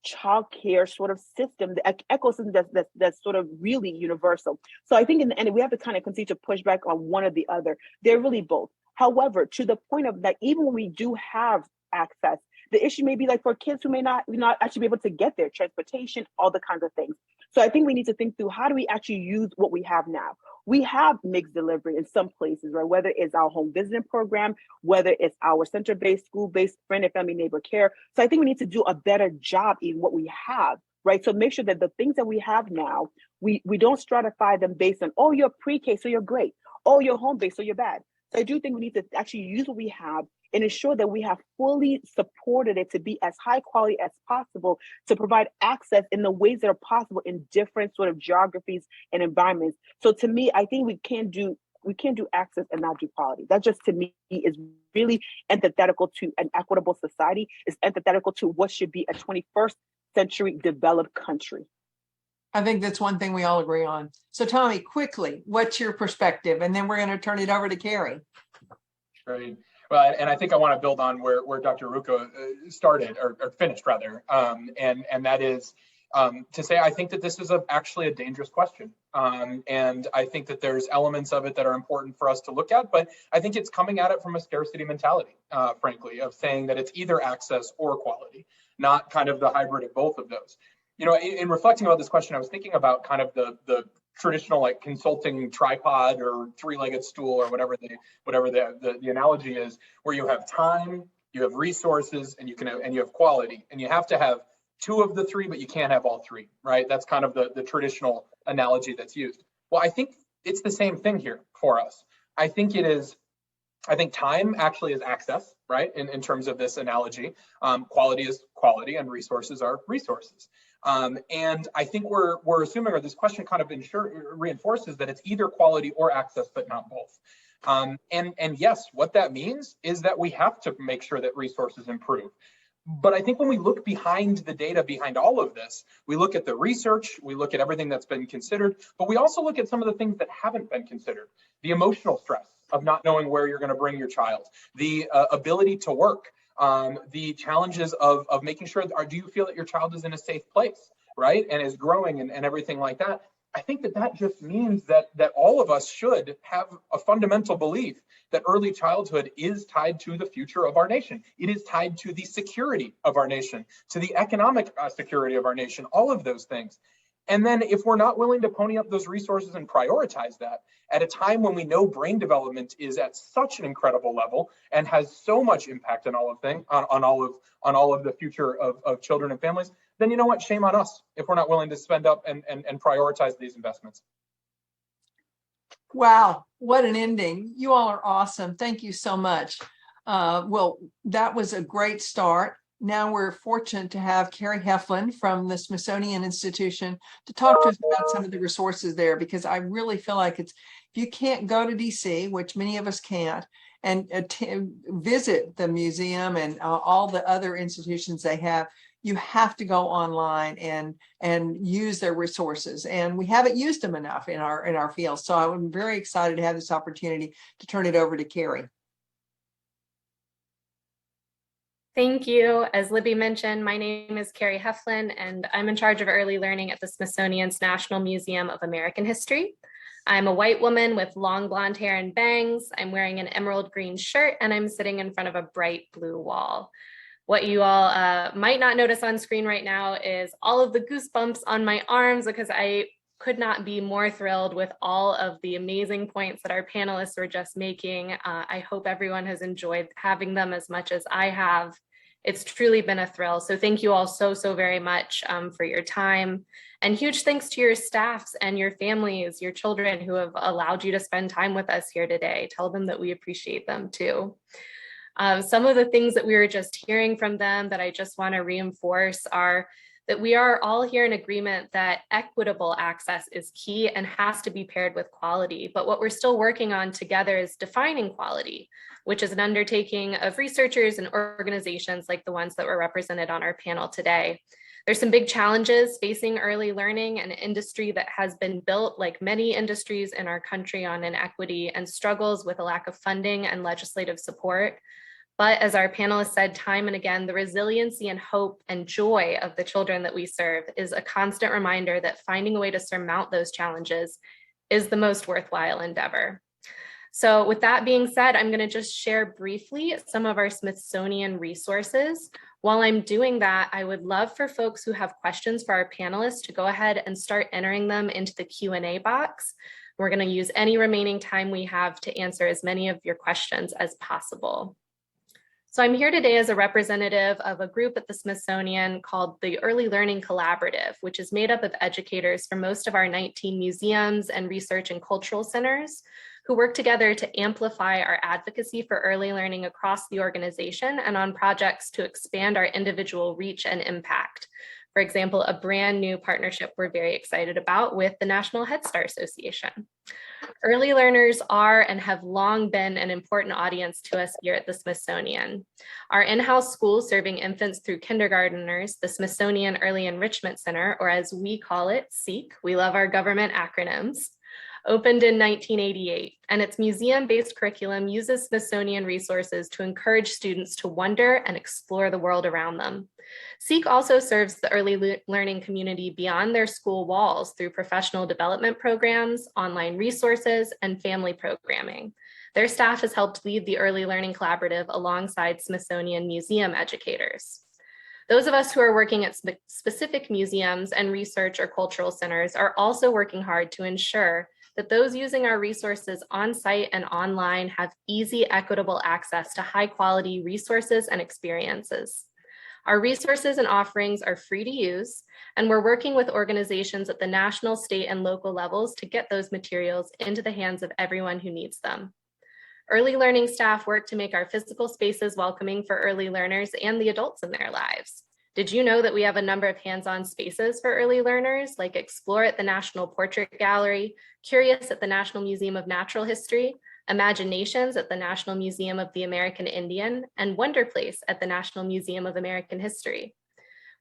childcare sort of system, the ecosystem that's sort of really universal. So I think in the end, we have to kind of continue to push back on one or the other. They're really both. However, to the point of that, even when we do have access, the issue may be like for kids who may not actually be able to get there, transportation, all the kinds of things. So I think we need to think through, how do we actually use what we have now? We have mixed delivery in some places, right? Whether it's our home visiting program, whether it's our center-based, school-based friend and family neighbor care. So I think we need to do a better job in what we have, right? So make sure that the things that we have now, we don't stratify them based on, oh, you're pre-K, so you're great. Oh, you're home-based, so you're bad. So I do think we need to actually use what we have and ensure that we have fully supported it to be as high quality as possible, to provide access in the ways that are possible in different sort of geographies and environments. So to me, I think we can't do access and not do quality. That just to me is really antithetical to an equitable society, is antithetical to what should be a 21st century developed country. I think that's one thing we all agree on. So Tommy, quickly, what's your perspective? And then we're going to turn it over to Carrie. Great. Well, and I think I want to build on where Dr. Iruka started or finished rather, and that is to say I think that this is actually a dangerous question, and I think that there's elements of it that are important for us to look at, but I think it's coming at it from a scarcity mentality, frankly, of saying that it's either access or quality, not kind of the hybrid of both of those. You know, in reflecting about this question, I was thinking about kind of the traditional like consulting tripod or three-legged stool or whatever the analogy is, where you have time, you have resources, and you have quality, and you have to have two of the three, but you can't have all three, right? That's kind of the traditional analogy that's used. Well, I think it's the same thing here for us. I think time actually is access, right? In terms of this analogy, quality is quality and resources are resources. And I think we're assuming, or this question kind of reinforces that it's either quality or access, but not both. And yes, what that means is that we have to make sure that resources improve. But I think when we look behind the data behind all of this, we look at the research, we look at everything that's been considered, but we also look at some of the things that haven't been considered. The emotional stress of not knowing where you're going to bring your child, the ability to work, the challenges of making sure, do you feel that your child is in a safe place, right? And is growing and everything like that. I think that just means that all of us should have a fundamental belief that early childhood is tied to the future of our nation. It is tied to the security of our nation, to the economic security of our nation, all of those things. And then if we're not willing to pony up those resources and prioritize that at a time when we know brain development is at such an incredible level and has so much impact on all of the future of children and families, then you know what, shame on us if we're not willing to spend up and prioritize these investments. Wow, what an ending. You all are awesome. Thank you so much. Well, that was a great start. Now we're fortunate to have Carrie Heflin from the Smithsonian Institution to talk to us about some of the resources there, because I really feel like if you can't go to DC, which many of us can't, and visit the museum and all the other institutions they have, you have to go online and use their resources. And we haven't used them enough in our field. So I'm very excited to have this opportunity to turn it over to Carrie. Thank you. As Libby mentioned, my name is Carrie Heflin, and I'm in charge of early learning at the Smithsonian's National Museum of American History. I'm a white woman with long blonde hair and bangs. I'm wearing an emerald green shirt, and I'm sitting in front of a bright blue wall. What you all might not notice on screen right now is all of the goosebumps on my arms, because I could not be more thrilled with all of the amazing points that our panelists were just making. I hope everyone has enjoyed having them as much as I have. It's truly been a thrill. So thank you all so very much for your time. And huge thanks to your staffs and your families, your children who have allowed you to spend time with us here today. Tell them that we appreciate them too. Some of the things that we were just hearing from them that I just want to reinforce are that we are all here in agreement that equitable access is key and has to be paired with quality. But what we're still working on together is defining quality, which is an undertaking of researchers and organizations like the ones that were represented on our panel today. There's some big challenges facing early learning, an industry that has been built, like many industries in our country, on inequity and struggles with a lack of funding and legislative support. But as our panelists said time and again, the resiliency and hope and joy of the children that we serve is a constant reminder that finding a way to surmount those challenges is the most worthwhile endeavor. So with that being said, I'm going to just share briefly some of our Smithsonian resources. While I'm doing that, I would love for folks who have questions for our panelists to go ahead and start entering them into the Q&A box. We're going to use any remaining time we have to answer as many of your questions as possible. So I'm here today as a representative of a group at the Smithsonian called the Early Learning Collaborative, which is made up of educators from most of our 19 museums and research and cultural centers who work together to amplify our advocacy for early learning across the organization and on projects to expand our individual reach and impact For example, a brand new partnership we're very excited about with the National Head Start Association. Early learners are and have long been an important audience to us here at the Smithsonian. Our in-house school serving infants through kindergarteners, the Smithsonian Early Enrichment Center, or as we call it, SEEK, we love our government acronyms, opened in 1988, and its museum-based curriculum uses Smithsonian resources to encourage students to wonder and explore the world around them. SEEK also serves the early learning community beyond their school walls through professional development programs, online resources, and family programming. Their staff has helped lead the Early Learning Collaborative alongside Smithsonian museum educators. Those of us who are working at specific museums and research or cultural centers are also working hard to ensure that those using our resources on site and online have easy, equitable access to high quality resources and experiences. Our resources and offerings are free to use, and we're working with organizations at the national, state, and local levels to get those materials into the hands of everyone who needs them. Early learning staff work to make our physical spaces welcoming for early learners and the adults in their lives. Did you know that we have a number of hands-on spaces for early learners, like Explore at the National Portrait Gallery, Curious at the National Museum of Natural History, Imaginations at the National Museum of the American Indian, and Wonder Place at the National Museum of American History.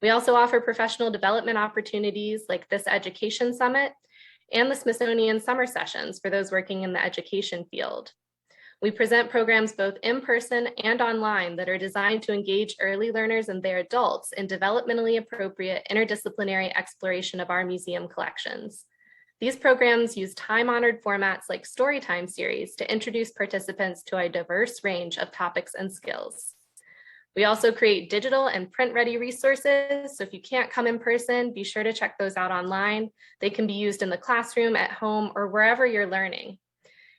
We also offer professional development opportunities like this Education Summit and the Smithsonian Summer Sessions for those working in the education field. We present programs both in person and online that are designed to engage early learners and their adults in developmentally appropriate interdisciplinary exploration of our museum collections. These programs use time-honored formats like Storytime series to introduce participants to a diverse range of topics and skills. We also create digital and print-ready resources, so if you can't come in person, be sure to check those out online. They can be used in the classroom, at home, or wherever you're learning.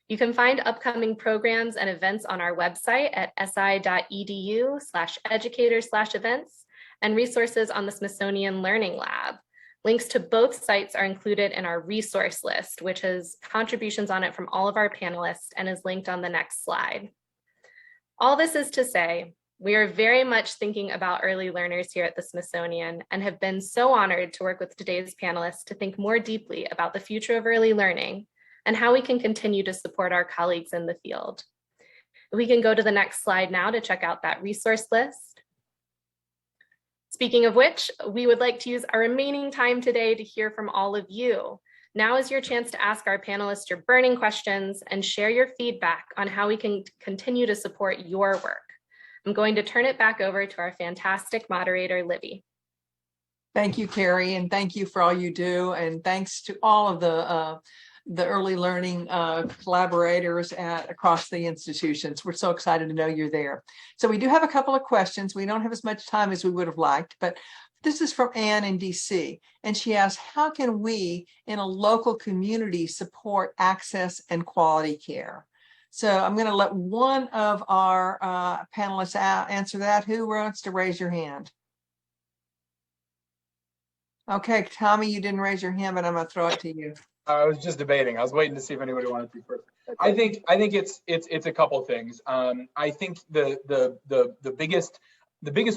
You can find upcoming programs and events on our website at si.edu/educators/events and resources on the Smithsonian Learning Lab. Links to both sites are included in our resource list, which has contributions on it from all of our panelists and is linked on the next slide. All this is to say, we are very much thinking about early learners here at the Smithsonian and have been so honored to work with today's panelists to think more deeply about the future of early learning and how we can continue to support our colleagues in the field. We can go to the next slide now to check out that resource list. Speaking of which, we would like to use our remaining time today to hear from all of you. Now is your chance to ask our panelists your burning questions and share your feedback on how we can continue to support your work. I'm going to turn it back over to our fantastic moderator, Libby. Thank you, Carrie, and thank you for all you do. And thanks to all of the early learning collaborators across the institutions. We're so excited to know you're there. So we do have a couple of questions. We don't have as much time as we would have liked, but this is from Anne in DC. And she asks, how can we in a local community support access and quality care? So I'm going to let one of our panelists answer that. Who wants to raise your hand? Okay, Tommy, you didn't raise your hand, but I'm going to throw it to you. I was just debating. I was waiting to see if anybody wanted to first. I think it's a couple of things. I think the biggest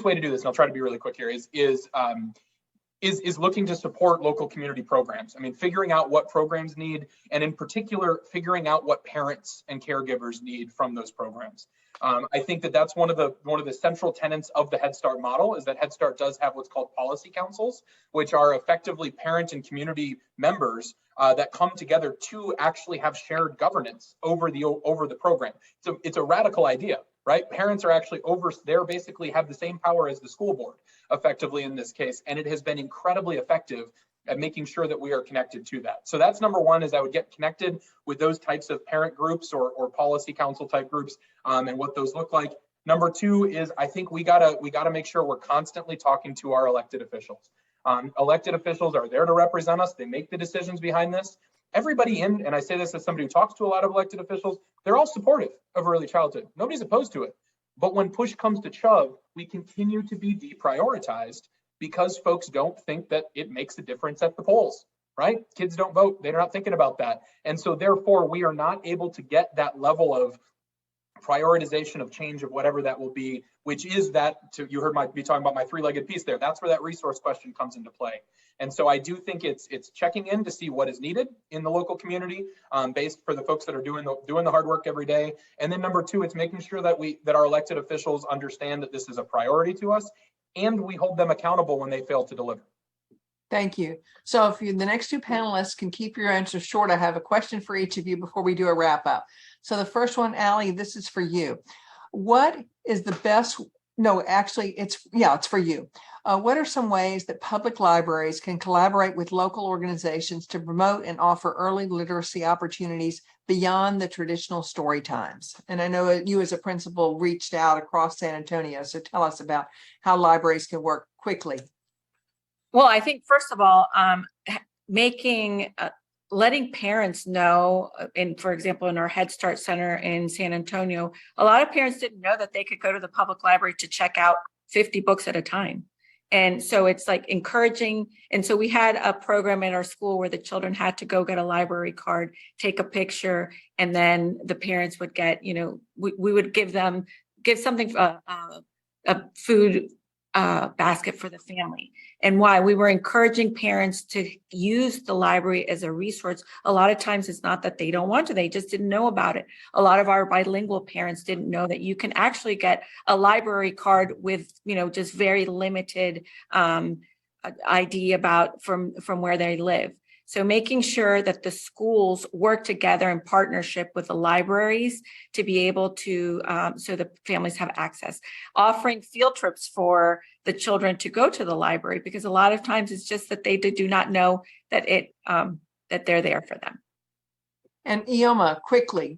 way to do this, and I'll try to be really quick here, is looking to support local community programs. I mean, figuring out what programs need, and in particular, figuring out what parents and caregivers need from those programs. I think that's one of the central tenets of the Head Start model, is that Head Start does have what's called policy councils, which are effectively parent and community members that come together to actually have shared governance over the program. So it's a radical idea, right? Parents are actually they're basically have the same power as the school board, effectively in this case, and it has been incredibly effective at making sure that we are connected to that. So that's number one, is I would get connected with those types of parent groups or policy council type groups and what those look like. Number two is I think we gotta make sure we're constantly talking to our elected officials. Elected officials are there to represent us. They make the decisions behind this. Everybody and I say this as somebody who talks to a lot of elected officials, they're all supportive of early childhood. Nobody's opposed to it. But when push comes to shove, we continue to be deprioritized because folks don't think that it makes a difference at the polls, right? Kids don't vote. They're not thinking about that. And so therefore, we are not able to get that level of prioritization of change of whatever that will be, which is that, you heard me talking about my three-legged piece there. That's where that resource question comes into play. And so I do think it's checking in to see what is needed in the local community, based for the folks that are doing the hard work every day. And then number two, it's making sure that our elected officials understand that this is a priority to us, and we hold them accountable when they fail to deliver. Thank you. So if the next two panelists can keep your answers short, I have a question for each of you before we do a wrap up. So the first one, Allie, this is for you. What is the best, no, actually it's for you. What are some ways that public libraries can collaborate with local organizations to promote and offer early literacy opportunities beyond the traditional story times? And I know you as a principal reached out across San Antonio. So tell us about how libraries can work quickly. Well, I think first of all, letting parents know, and for example, in our Head Start Center in San Antonio, a lot of parents didn't know that they could go to the public library to check out 50 books at a time. And so it's like encouraging. And so we had a program in our school where the children had to go get a library card, take a picture, and then the parents would get, we would give something, a food basket for the family. And why? We were encouraging parents to use the library as a resource. A lot of times it's not that they don't want to, they just didn't know about it. A lot of our bilingual parents didn't know that you can actually get a library card with, just very limited ID about from where they live. So making sure that the schools work together in partnership with the libraries to be able to, so the families have access. Offering field trips for the children to go to the library, because a lot of times it's just that they do not know that that they're there for them. And Iheoma, quickly,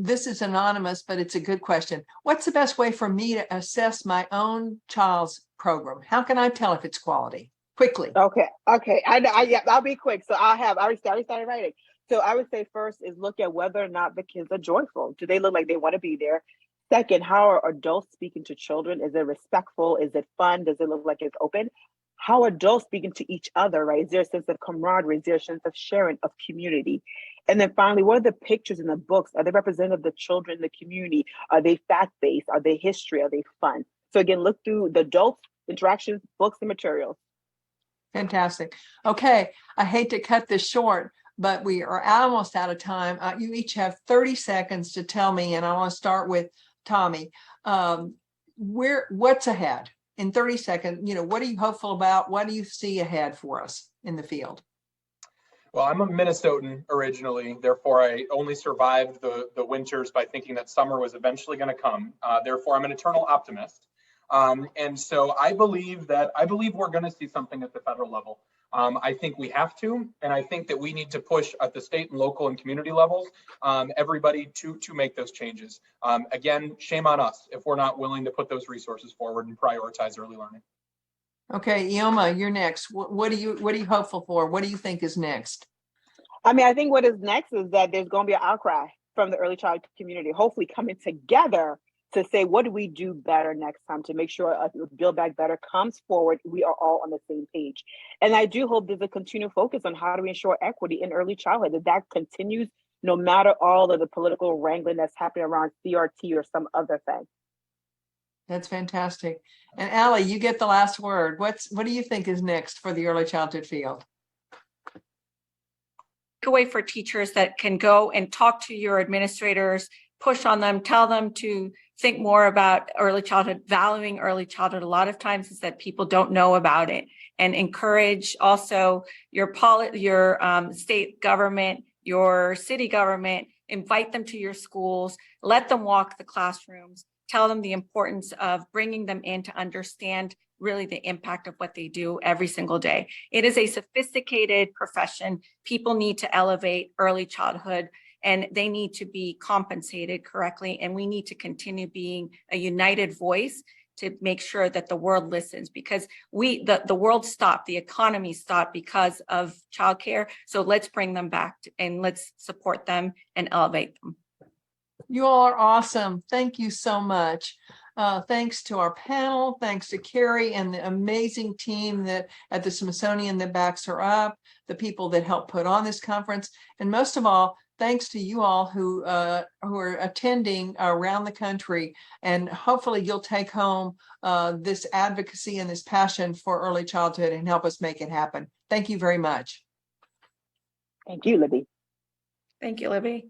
this is anonymous, but it's a good question. What's the best way for me to assess my own child's program? How can I tell if it's quality? Quickly. Okay. I'll be quick. So I already started writing. So I would say first is look at whether or not the kids are joyful. Do they look like they want to be there? Second, how are adults speaking to children? Is it respectful? Is it fun? Does it look like it's open? How are adults speaking to each other, right? Is there a sense of camaraderie? Is there a sense of sharing, of community? And then finally, what are the pictures in the books? Are they representative of the children in the community? Are they fact-based? Are they history? Are they fun? So again, look through the adult interactions, books, and materials. Fantastic. Okay, I hate to cut this short, but we are almost out of time. You each have 30 seconds to tell me, and I want to start with Tommy. What's ahead in 30 seconds? What are you hopeful about? What do you see ahead for us in the field? Well, I'm a Minnesotan originally, therefore I only survived the winters by thinking that summer was eventually going to come. Therefore, I'm an eternal optimist. And so I believe we're going to see something at the federal level. I think we have to, and I think that we need to push at the state and local and community levels, everybody to make those changes. Again, shame on us if we're not willing to put those resources forward and prioritize early learning. Okay, Iheoma, you're next. What are you hopeful for? What do you think is next? I think what is next is that there's going to be an outcry from the early child community, hopefully coming together to say, what do we do better next time to make sure Build Back Better comes forward? We are all on the same page. And I do hope there's a continued focus on how do we ensure equity in early childhood, that continues no matter all of the political wrangling that's happening around CRT or some other thing. That's fantastic. And Allie, you get the last word. What do you think is next for the early childhood field? Way for teachers that can go and talk to your administrators, push on them, tell them to think more about early childhood, valuing early childhood. A lot of times is that people don't know about it, and encourage also your state government, your city government, invite them to your schools, let them walk the classrooms, tell them the importance of bringing them in to understand really the impact of what they do every single day. It is a sophisticated profession. People need to elevate early childhood, and they need to be compensated correctly. And we need to continue being a united voice to make sure that the world listens, because the world stopped, the economy stopped because of childcare. So let's bring them back and let's support them and elevate them. You all are awesome. Thank you so much. Thanks to our panel. Thanks to Carrie and the amazing team that at the Smithsonian that backs her up, the people that helped put on this conference. And most of all, thanks to you all who are attending around the country, and hopefully you'll take home this advocacy and this passion for early childhood and help us make it happen. Thank you very much. Thank you, Libby. Thank you, Libby.